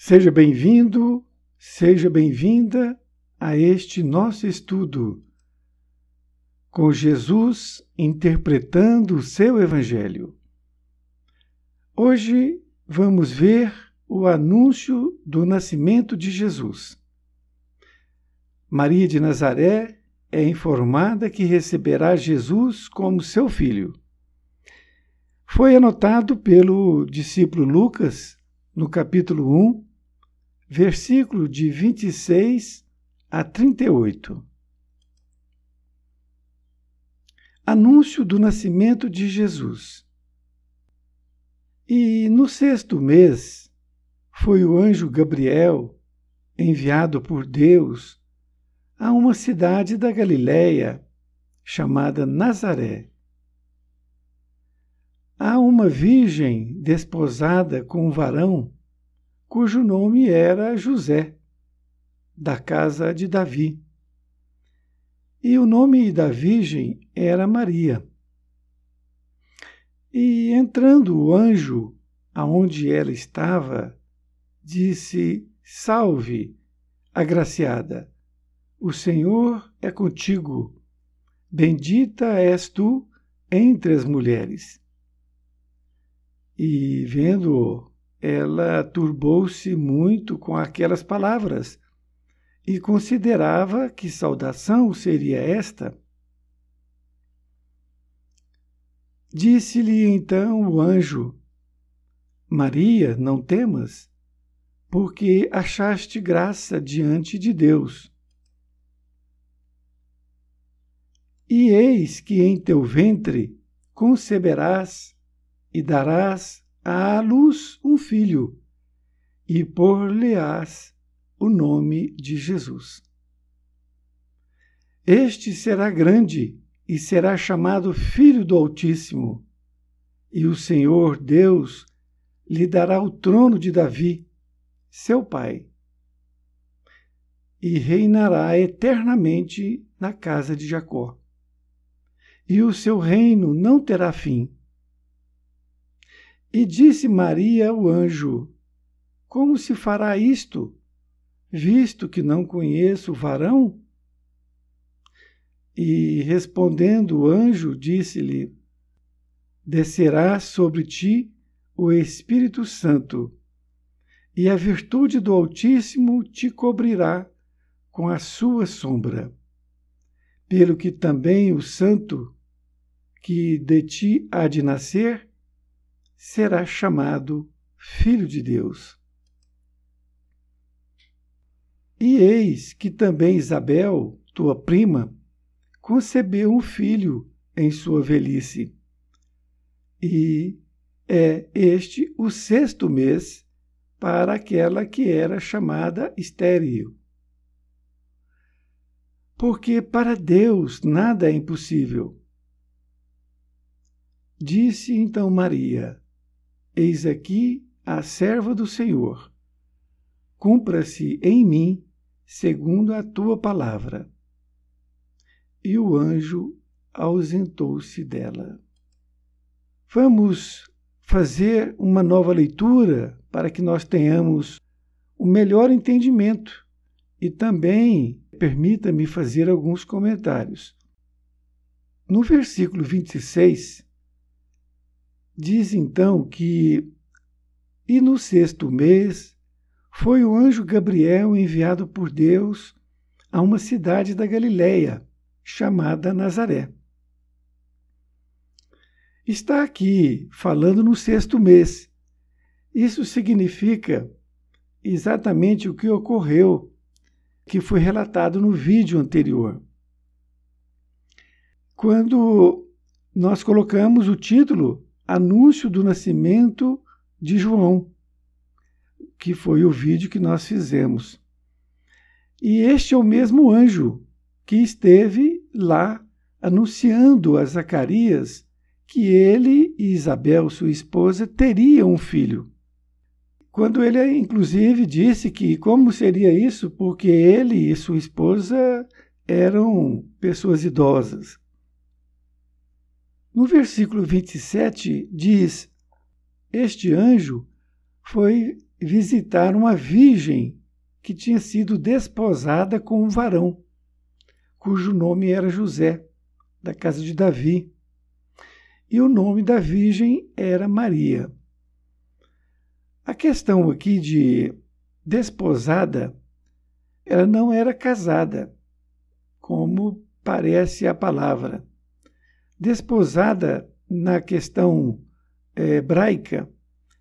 Seja bem-vindo, seja bem-vinda a este nosso estudo com Jesus interpretando o seu Evangelho. Hoje vamos ver o anúncio do nascimento de Jesus. Maria de Nazaré é informada que receberá Jesus como seu filho. Foi anotado pelo discípulo Lucas no capítulo 1, versículo de 26 a 38. Anúncio do nascimento de Jesus. E no 6º mês foi o anjo Gabriel enviado por Deus a uma cidade da Galiléia chamada Nazaré, a uma virgem desposada com um varão cujo nome era José, da casa de Davi. E o nome da virgem era Maria. E entrando o anjo aonde ela estava, disse: Salve, agraciada, o Senhor é contigo, bendita és tu entre as mulheres. E vendo-o, ela turbou-se muito com aquelas palavras e considerava que saudação seria esta. Disse-lhe então o anjo: Maria, não temas, porque achaste graça diante de Deus. E eis que em teu ventre conceberás e darás à luz um filho, e por-lhe-ás o nome de Jesus. Este será grande e será chamado Filho do Altíssimo, e o Senhor Deus lhe dará o trono de Davi, seu pai, e reinará eternamente na casa de Jacó, e o seu reino não terá fim. E disse Maria ao anjo: Como se fará isto, visto que não conheço o varão? E respondendo o anjo, disse-lhe: Descerá sobre ti o Espírito Santo, e a virtude do Altíssimo te cobrirá com a sua sombra. Pelo que também o Santo, que de ti há de nascer, será chamado Filho de Deus. E eis que também Isabel, tua prima, concebeu um filho em sua velhice. E é este o 6º mês para aquela que era chamada estéril. Porque para Deus nada é impossível. Disse então Maria: Eis aqui a serva do Senhor. Cumpra-se em mim segundo a tua palavra. E o anjo ausentou-se dela. Vamos fazer uma nova leitura para que nós tenhamos um melhor entendimento e também permita-me fazer alguns comentários. No versículo 26, diz então que e no 6º mês foi o anjo Gabriel enviado por Deus a uma cidade da Galiléia, chamada Nazaré. Está aqui falando no 6º mês. Isso significa exatamente o que ocorreu, que foi relatado no vídeo anterior. Quando nós colocamos o título Anúncio do Nascimento de João, que foi o vídeo que nós fizemos. E este é o mesmo anjo que esteve lá anunciando a Zacarias que ele e Isabel, sua esposa, teriam um filho. Quando ele, inclusive, disse que como seria isso, porque ele e sua esposa eram pessoas idosas. No versículo 27 diz: Este anjo foi visitar uma virgem que tinha sido desposada com um varão, cujo nome era José, da casa de Davi. E o nome da virgem era Maria. A questão aqui de desposada, ela não era casada, como parece a palavra. Desposada, na questão hebraica,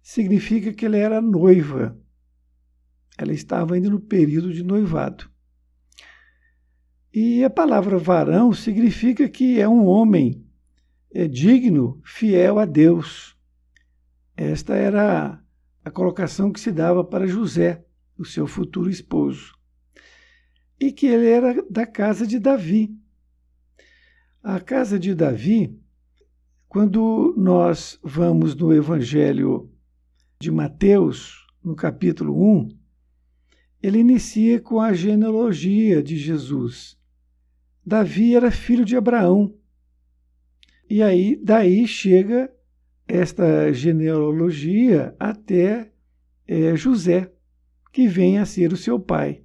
significa que ela era noiva. Ela estava ainda no período de noivado. E a palavra varão significa que é um homem digno, fiel a Deus. Esta era a colocação que se dava para José, o seu futuro esposo. E que ele era da casa de Davi. A casa de Davi, quando nós vamos no Evangelho de Mateus, no capítulo 1, ele inicia com a genealogia de Jesus. Davi era filho de Abraão. E aí, daí chega esta genealogia até José, que vem a ser o seu pai.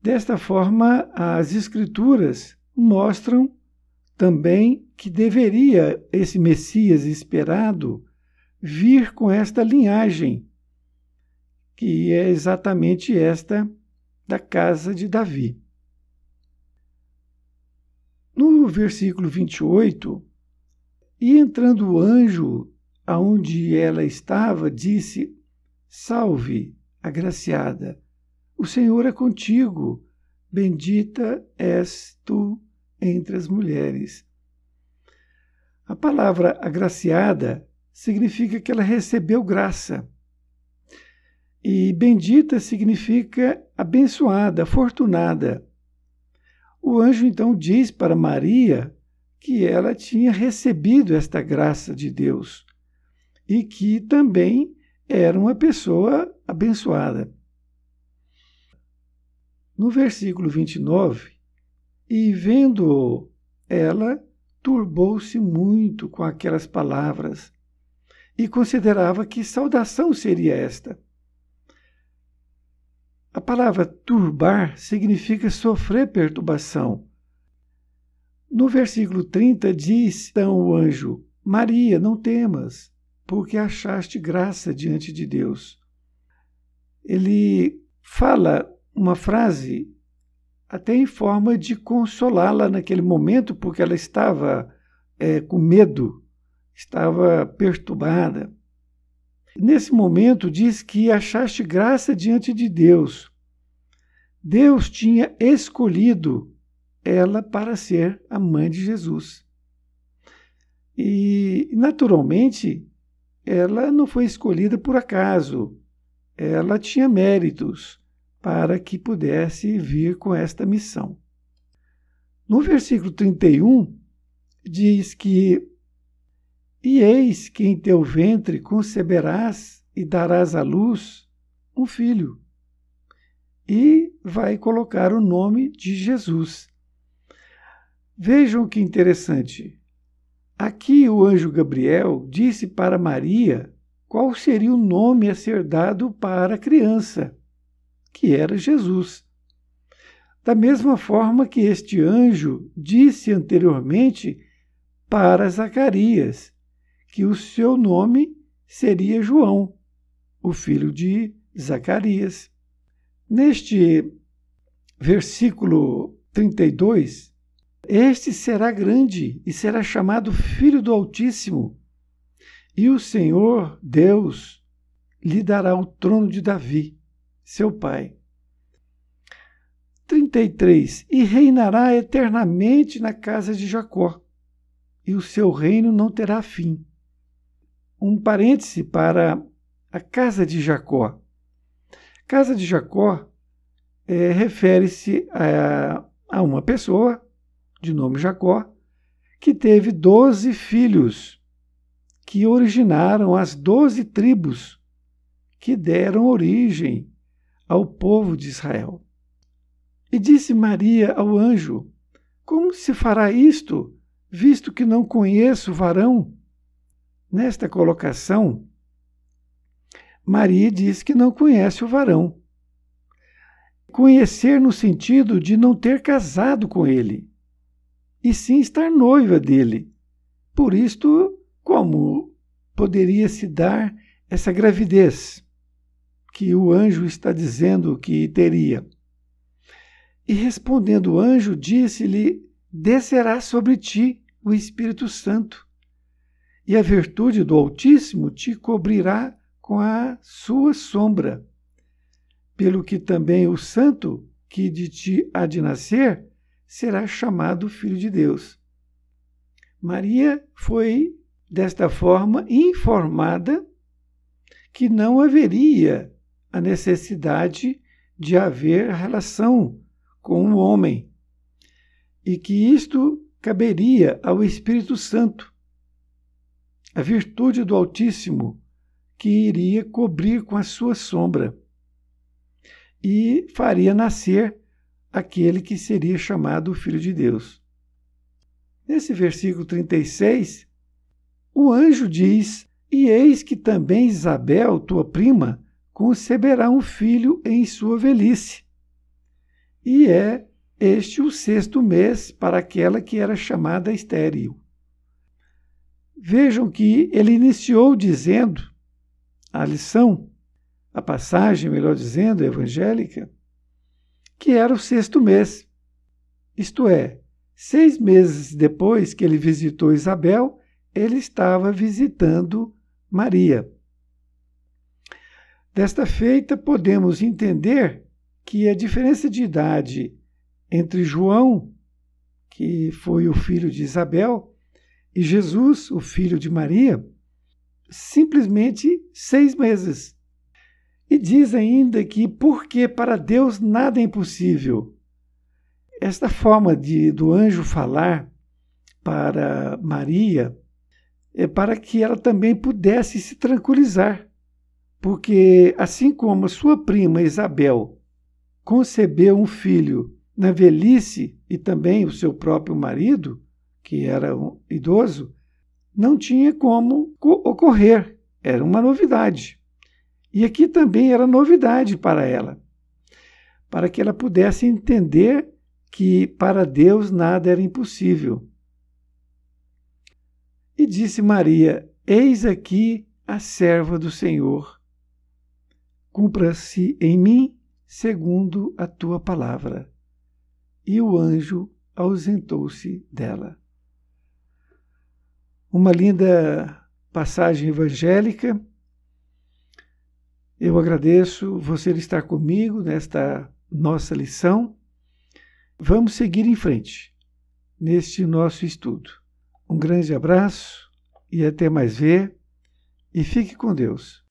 Desta forma, as Escrituras mostram também que deveria esse Messias esperado vir com esta linhagem, que é exatamente esta da casa de Davi. No versículo 28, e entrando o anjo aonde ela estava, disse: Salve, agraciada, o Senhor é contigo, bendita és tu entre as mulheres. A palavra agraciada significa que ela recebeu graça. E bendita significa abençoada, afortunada. O anjo então diz para Maria que ela tinha recebido esta graça de Deus e que também era uma pessoa abençoada. No versículo 29, e vendo ela, turbou-se muito com aquelas palavras e considerava que saudação seria esta. A palavra turbar significa sofrer perturbação. No versículo 30 diz então o anjo: Maria, não temas, porque achaste graça diante de Deus. Ele fala uma frase até em forma de consolá-la naquele momento, porque ela estava com medo, estava perturbada. Nesse momento diz que achaste graça diante de Deus. Deus tinha escolhido ela para ser a mãe de Jesus. E, naturalmente, ela não foi escolhida por acaso. Ela tinha méritos para que pudesse vir com esta missão. No versículo 31, diz que e eis que em teu ventre conceberás e darás à luz um filho. E vai colocar o nome de Jesus. Vejam que interessante. Aqui o anjo Gabriel disse para Maria qual seria o nome a ser dado para a criança, que era Jesus. Da mesma forma que este anjo disse anteriormente para Zacarias, que o seu nome seria João, o filho de Zacarias. Neste versículo 32, este será grande e será chamado Filho do Altíssimo, e o Senhor, Deus, lhe dará o trono de Davi, seu pai. 33, e reinará eternamente na casa de Jacó, e o seu reino não terá fim. Um parêntese para a casa de Jacó. Casa de Jacó refere-se a uma pessoa de nome Jacó que teve 12 filhos que originaram as 12 tribos que deram origem ao povo de Israel. E disse Maria ao anjo: Como se fará isto, visto que não conheço varão? Nesta colocação, Maria diz que não conhece o varão. Conhecer no sentido de não ter casado com ele, e sim estar noiva dele. Por isto, como poderia se dar essa gravidez que o anjo está dizendo que teria? E respondendo o anjo, disse-lhe: descerá sobre ti o Espírito Santo, e a virtude do Altíssimo te cobrirá com a sua sombra. Pelo que também o santo que de ti há de nascer será chamado Filho de Deus. Maria foi, desta forma, informada que não haveria a necessidade de haver relação com o homem, e que isto caberia ao Espírito Santo, a virtude do Altíssimo, que iria cobrir com a sua sombra e faria nascer aquele que seria chamado Filho de Deus. Nesse versículo 36, o anjo diz: e eis que também Isabel, tua prima, conceberá um filho em sua velhice. E é este o 6º mês para aquela que era chamada estéril. Vejam que ele iniciou dizendo a lição, a passagem, melhor dizendo, evangélica, que era o 6º mês. Isto é, 6 meses depois que ele visitou Isabel, ele estava visitando Maria. Desta feita, podemos entender que a diferença de idade entre João, que foi o filho de Isabel, e Jesus, o filho de Maria, simplesmente 6 meses. E diz ainda que porque para Deus nada é impossível. Esta forma do anjo falar para Maria é para que ela também pudesse se tranquilizar, porque assim como a sua prima Isabel concebeu um filho na velhice e também o seu próprio marido, que era um idoso, não tinha como ocorrer, era uma novidade. E aqui também era novidade para ela, para que ela pudesse entender que para Deus nada era impossível. E disse Maria: eis aqui a serva do Senhor. Cumpra-se em mim segundo a tua palavra. E o anjo ausentou-se dela. Uma linda passagem evangélica. Eu agradeço você estar comigo nesta nossa lição. Vamos seguir em frente neste nosso estudo. Um grande abraço e até mais ver. E fique com Deus.